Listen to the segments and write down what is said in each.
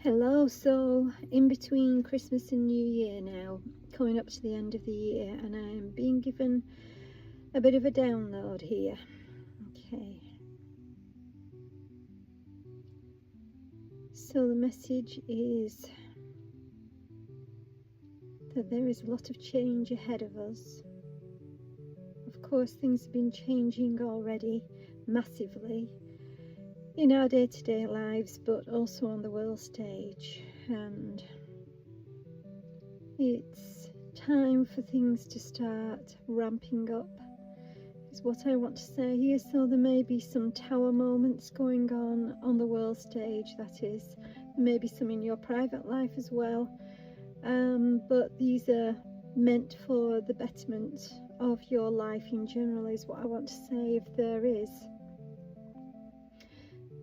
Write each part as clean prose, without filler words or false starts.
Hello, so in between Christmas and New Year now, coming up to the end of the year, and I'm being given a bit of a download here. Okay, so the message is that there is a lot of change ahead of us. Of course, things have been changing already massively in our day-to-day lives, but also on the world stage, and it's time for things to start ramping up is what I want to say here. So there may be some tower moments going on the world stage, that is. There may be some in your private life as well, but these are meant for the betterment of your life in general, is what I want to say, if there is.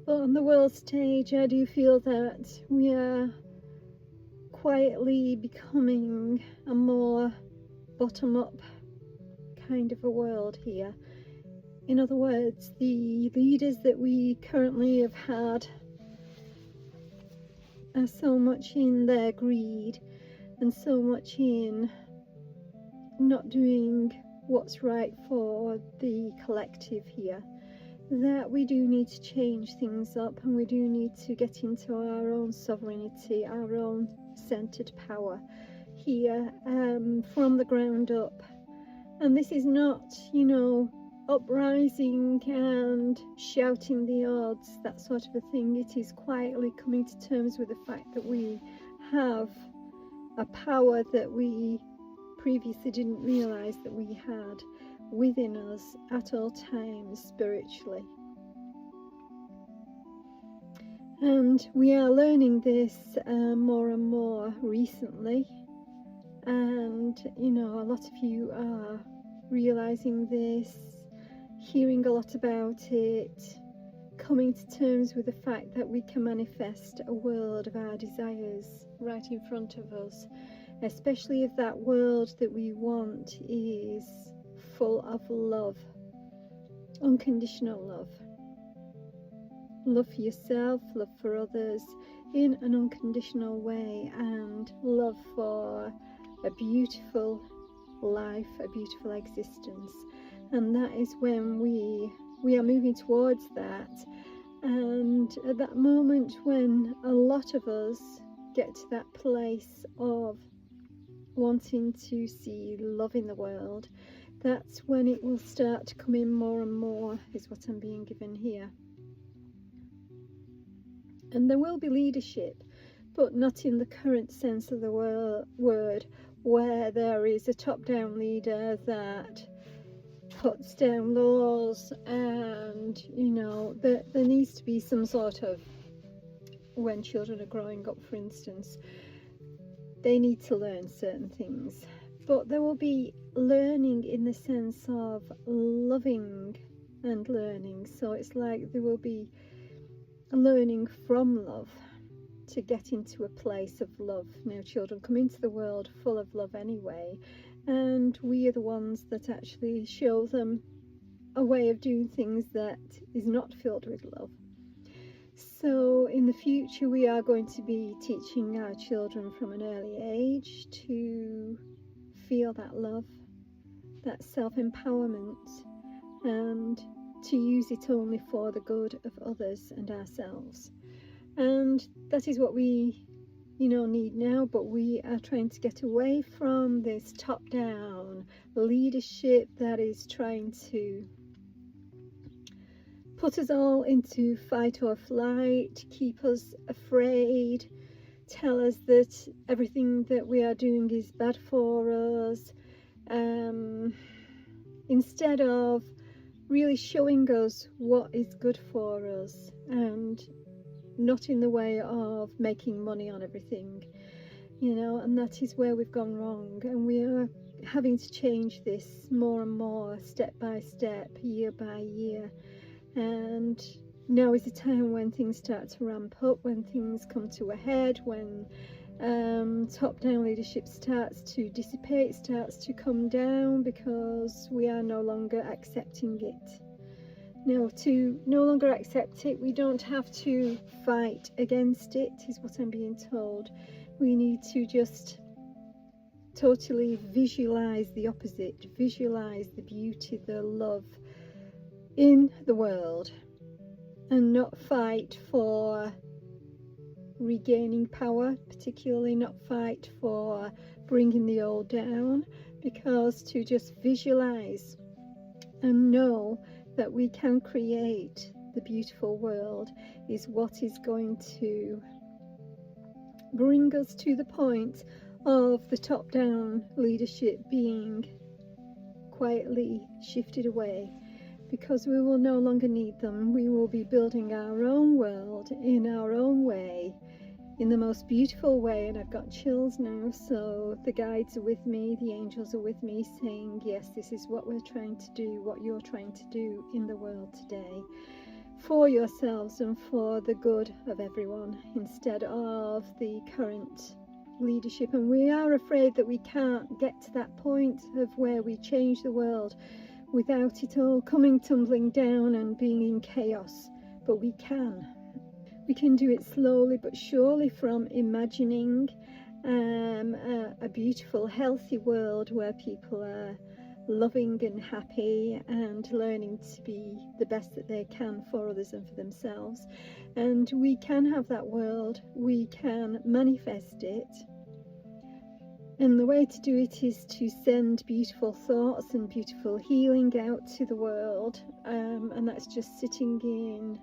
But on the world stage, I do feel that we are quietly becoming a more bottom-up kind of a world here. In other words, the leaders that we currently have had are so much in their greed and so much in not doing what's right for the collective here, that we do need to change things up, and we do need to get into our own sovereignty, our own centered power here, from the ground up. And this is not, uprising and shouting the odds, that sort of a thing. It is quietly coming to terms with the fact that we have a power that we previously didn't realize that we had within us at all times spiritually. And we are learning this more and more recently, and a lot of you are realizing this, hearing a lot about it, coming to terms with the fact that we can manifest a world of our desires right in front of us, especially if that world that we want is full of love, unconditional love for yourself, love for others in an unconditional way, and love for a beautiful life, a beautiful existence. And that is when we are moving towards that. And at that moment when a lot of us get to that place of wanting to see love in the world, that's when it will start to come in more and more, is what I'm being given here. And there will be leadership, but not in the current sense of the word, where there is a top-down leader that puts down laws, and there needs to be some sort of, when children are growing up, for instance, they need to learn certain things, but there will be learning in the sense of loving and learning. So it's like there will be learning from love to get into a place of love. Now, children come into the world full of love anyway, and we are the ones that actually show them a way of doing things that is not filled with love. So in the future, we are going to be teaching our children from an early age to feel that love, that self-empowerment, and to use it only for the good of others and ourselves. And that is what we need now, but we are trying to get away from this top-down leadership that is trying to put us all into fight or flight, keep us afraid, tell us that everything that we are doing is bad for us, instead of really showing us what is good for us, and not in the way of making money on everything, and that is where we've gone wrong. And we are having to change this more and more, step by step, year by year. And now is the time when things start to ramp up, when things come to a head, when top-down leadership starts to dissipate, starts to come down, because we are no longer accepting it. Now, to no longer accept it, we don't have to fight against it, is what I'm being told. We need to just totally visualize the opposite, visualize the beauty, the love in the world, and not fight for regaining power, particularly not fight for bringing the old down, because to just visualize and know that we can create the beautiful world is what is going to bring us to the point of the top-down leadership being quietly shifted away, because we will no longer need them. We will be building our own world in our own way, in the most beautiful way. And I've got chills now, so the guides are with me, the angels are with me, saying yes, this is what we're trying to do, what you're trying to do in the world today, for yourselves and for the good of everyone, instead of the current leadership. And we are afraid that we can't get to that point of where we change the world without it all coming tumbling down and being in chaos, but we can. We can do it slowly but surely, from imagining a beautiful, healthy world where people are loving and happy and learning to be the best that they can for others and for themselves. And we can have that world, we can manifest it. And the way to do it is to send beautiful thoughts and beautiful healing out to the world, and that's just sitting in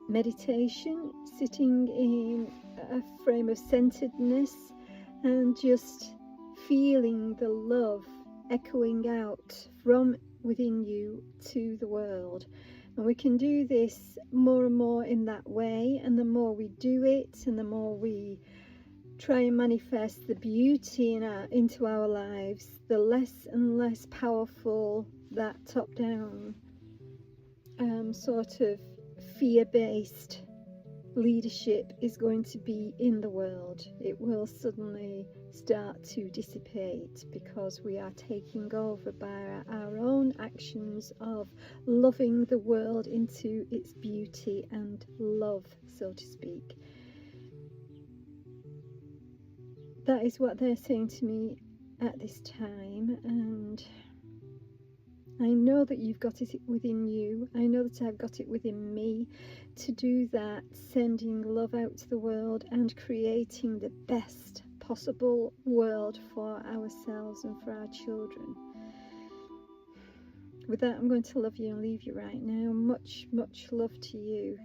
meditation, sitting in a frame of centeredness, and just feeling the love echoing out from within you to the world. And we can do this more and more in that way, and the more we do it and the more we try and manifest the beauty into our lives, the less and less powerful that top-down sort of fear-based leadership is going to be in the world. It will suddenly start to dissipate, because we are taking over by our own actions of loving the world into its beauty and love, so to speak. That is what they're saying to me at this time, and I know that you've got it within you. I know that I've got it within me to do that, sending love out to the world and creating the best possible world for ourselves and for our children. With that, I'm going to love you and leave you right now. Much, much love to you.